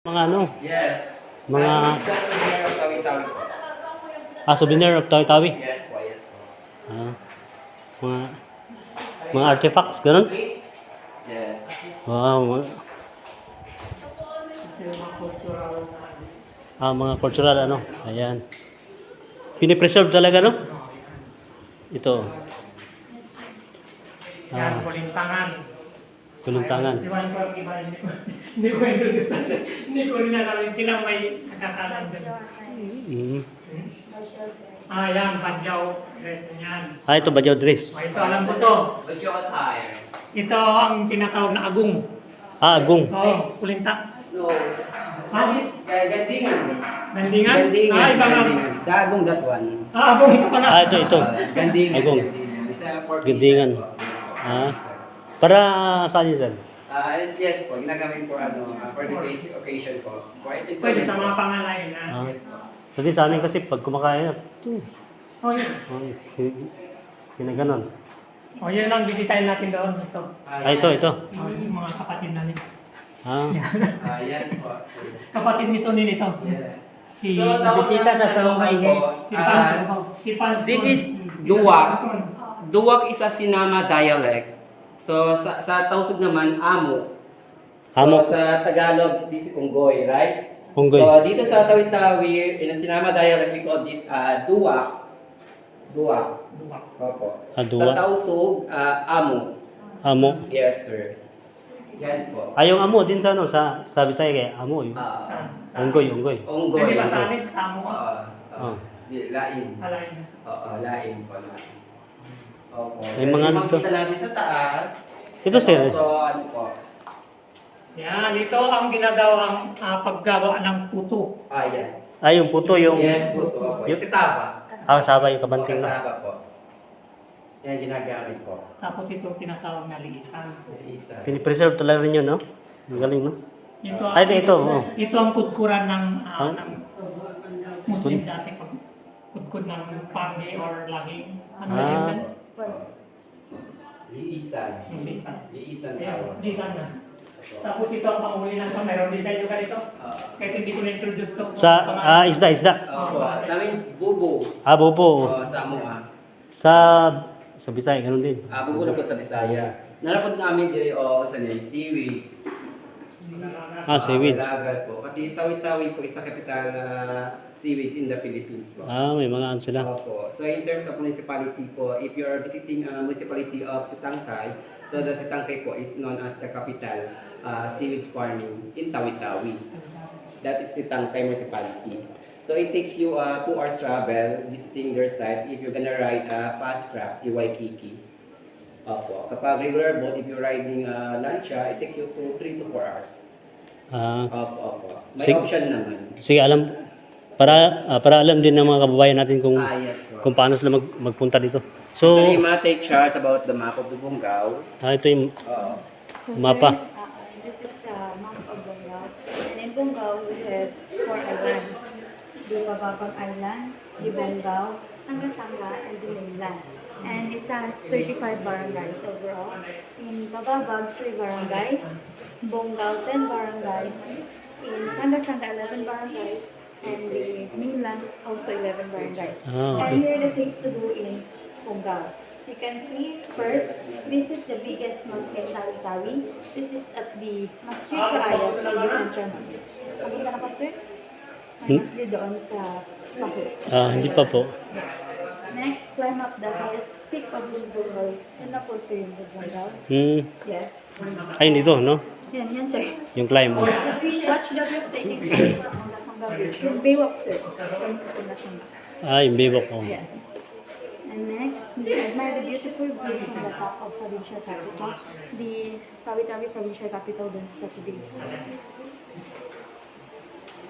Mga ano? Yes. Mga This is the souvenir of Tawi-Tawi. souvenir of Tawi-Tawi. Yes po, yes po. Ah, mga mga artifacts, ganun? Yes. Wow. Mga cultural ano? Ayan. Pinipreserve talaga, no? Ito. Yan, kulintangan. Kulintangan. Iwan ko ang iba, hindi ko introduce. Hindi ko rin alam sila may nakakalam dyan. Mm. Yan, Badyaw dress niyan. Ito Badyaw dress. Ito, alam ko to. But your attire. Ito ang tinatawag na agong. Agong. Kulinta. No. This, Gandingan. Gandingan? Gandingan. Iba nga. Gandingan. Gagong that one. Agong, ito pala. Ito. Gandingan. Agong. Gandingan. Para saan yun, sir? Yes po, ginagamit po for the occasion po. Pwede sa mga pangalain na. Yes po. Kasi sa amin kasi pag kumakain, Yun. kinaganon. Yun lang, bisitahin natin doon. Ito. Ito. Yung mga kapatid namin. Yan po. Kapatid ni Sonin ito. Yes. Si bisita na sa mga guys. Si Pans. This is Duwak. Duwak is a Sinama dialect. So sa Tausug naman, Amo. Amo. So sa Tagalog, this is Unggoy, right? Unggoy. So dito sa Tawi-Tawi, in a Sinama dialect, we call this Duwak. Duwak. Opo. Duwak. Sa Tausug, Amo. Amo. Yes, sir. Yan po. Yung amo din sa ano, sa Bisaya kaya amo yun. Unggoy. Unggoy. Hindi ba sa amin, sa amo ko? Lain. Alain. Lain po. Opo. May mga Yung dito. makita natin sa taas. Ito, sir. So, ano po? Yan, ito ang ginagawang paggawa ng tutu. Yes. Yung puto, yung... Yes, po. Opo. Yung kasaba. Sabay yung kabanting na. Kasaba po. Yan, ginagamit po. Tapos ito tinatawag na liisan. Isa. Pinipreserve talaga rin yun, no? Ang galing, no? Ito, Ito. Ito ang kudkuran ng Muslim dati. Kudkud ng pangge or lahing. Ano na yun dyan? Liisan. Yung liisan. Liisan Ayan, tawag. liisan na. Tapos ito ang panghuli ng kamera. Design nyo ka dito. Kahit hindi ko na-introduce to. Isda. Opo. Sa amin, bubo. Bobo. Sa Mua. Sa Bisaya, ganun din. Bubo na po sa Bisaya. Narapod namin dito sa seaweeds. Seaweeds. Lagat po. Kasi Tawi-Tawi po is the capital seaweeds in the Philippines po. May mga ano sila. Opo. So in terms of municipality po, if you are visiting municipality of Sitangkay, so the Sitangkay po is known as the capital seaweeds farming in Tawi-Tawi. That is Sitangkay municipality. So it takes you 2 hours travel visiting their site if you're gonna ride fast craft, the Waikiki. Opo. Kapag regular boat, if you're riding lancha, it takes you 3 to 4 hours. Opo. May option naman. Sige, para alam din ng mga kababayan natin kung Yes po. kung paano sila magpunta dito. So, So, Lima take charts about the map of the Bungaw. ito yung So, mapa. sir, this is the map of Bungaw. And in Bungaw, we have 4 islands. The Bababag Island, the Bungaw, Sanga-Sanga, and the mainland. And it has 35 barangays overall. In Bababag, 3 barangays. Bungaw, 10 barangays. In Sanga-Sanga, 11 barangays. And the mainland, also 11 barangays. And here are the things to do in Bungaw. As you can see, first, visit the biggest mosque in Tawi-Tawi. This is at the Masjid Raya, the Central Mosque. Pagkita na pa, sir? May masjid doon sa Pahu. hindi pa po. Yes. Next, climb up the highest peak of Bungaw. Yan na po, sir, yung Bungaw. Yes. Ayun dito, no? Yan, sir. Yung climb. Watch the breathtaking sunset on the Sangha Bridge. Yung Baywalk, sir. Yan sa Sangha. Yung bibok ko. Yes. And next, admire the beautiful view from the top of provincial capital, the Tawi-Tawi provincial capital dun sa Tubig.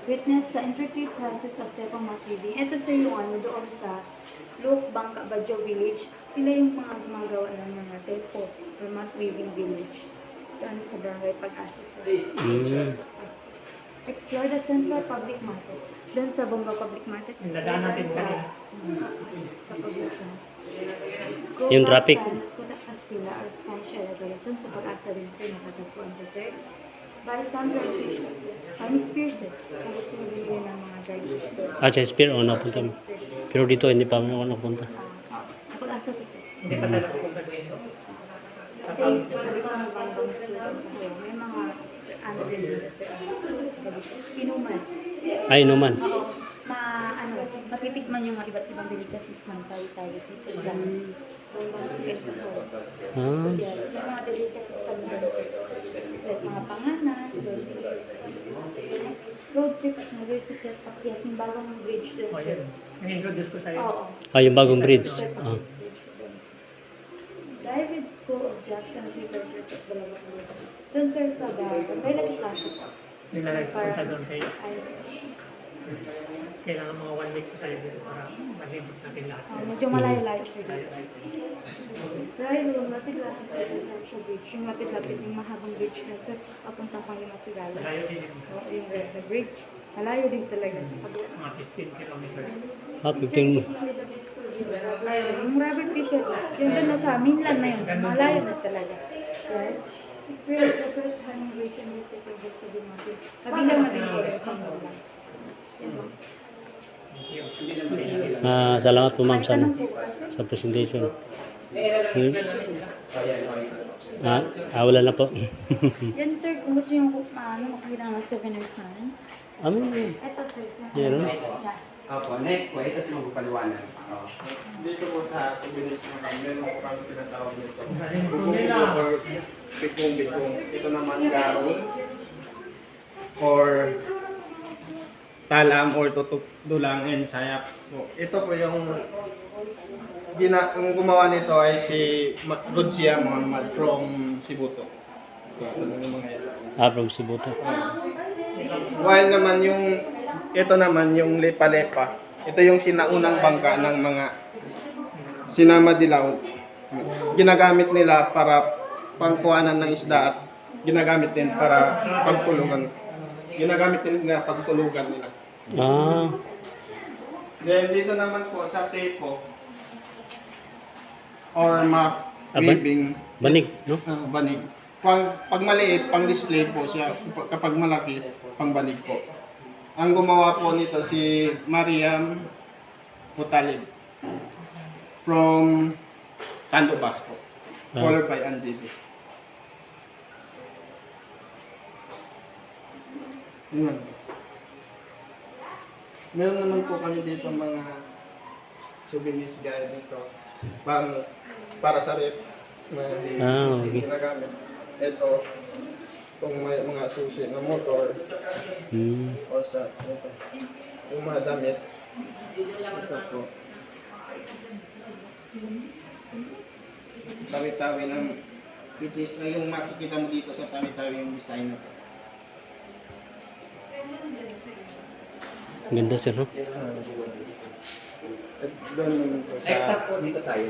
Witness the intricate process of tepang mat weaving. Ito sir yung ano doon sa Luk Bangka Badyaw Village. Sila yung mga gumagawa ng mga tepo or mat weaving village. Doon sa Barangay Pag-asa, sir. Explore the central public market. Doon sa Bungaw Public Market. Dadaan natin sa sa public market. Yung traffic. Kudak Castilla or Spanish Elevator. Sa Pag-asa din, sir, nakatagpuan ko, sir. By some dry fish. Kami spears eh. Kung gusto mo bilhin ng mga dry fish doon. Sa Spear, napunta mo. Pero dito, hindi pa ako napunta. Sa pag-asa ko sir. Hindi pa tayo pupunta dito. Sa Taste, sabi ko ng bambang sudan sa kayo. May mga ano din dito sir. Inuman. Ay, naman. Oo. Matitikman yung mga iba't ibang delicacies ng tayo-tayo dito sa bambang sudan ko. Yes, may mga delicacies kami doon sir. Like mga panganan, doon sir. Road trip at University of Pakyas, yung bagong bridge doon O sir. yun. Yung-introduce ko sa'yo. Oo. Yung bagong bridge. David School of Jackson Seafarers at Bulacan. Doon sir sa Bulacan. May lagi klase po. Yung nagpunta doon kayo. Ay, Kailangan mga 1 week pa tayo dito para malibot natin lahat. medyo malayo-layo sir. Tayo. Right, yung lapit-lapit sa International Bridge. Yung lapit-lapit yung mahabang bridge na sir. Papuntang pang yung Masigala. Malayo din yun. Yung the bridge. Malayo din talaga sa kabila. Mga 15 kilometers. 15. Yung rubber t-shirt, yun doon na sa mainland na yun. Malayo na talaga. Yes. Experience the first hand bridge and the take sa Dumatis. Kabilang natin po sa Mola. Yan po. Salamat po ma'am Tanong po ba, sir? sa presentation. Ayan, okay. Wala na po. Yan sir, kung gusto nyo makakita ng mga souvenirs namin. Ito sir. Meron? Yeah. Opo, next po, ito si magpapaliwanag. Dito po sa souvenirs naman, meron po kami tinatawag nito. Galing po Bukong nila. or bikong-bikong. Ito naman garong or talam or tutok dulang and sayap. Po. Ito po yung ang gumawa nito ay si Rodsia Muhammad from Sibuto. So, ito lang yung mga ito. From Sibuto. While naman ito naman yung lepa-lepa. Ito yung sinaunang bangka ng mga sinama dilaw. Ginagamit nila para pangkuhanan ng isda at ginagamit din para pagtulugan. Ginagamit din nila pagtulugan nila. Then dito naman po sa tepo or map weaving. Banig, no? Banig. Pag maliit, pang display po siya. Kapag malaki, pang banig po. Ang gumawa po nito si Mariam Putalib from Tando Basco. Colored by Anjili. Yun. Meron naman po kami dito mga souvenirs gaya dito. Para sa rep. Okay. Ginagamit. Ito, itong may mga susi ng motor o sa ito, yung mga damit. Ito po. Tawi-tawi ng which is yung makikita mo dito sa tawi-tawi yung design na to. Ganda sir, no? At doon naman po Next sa up po, dito tayo.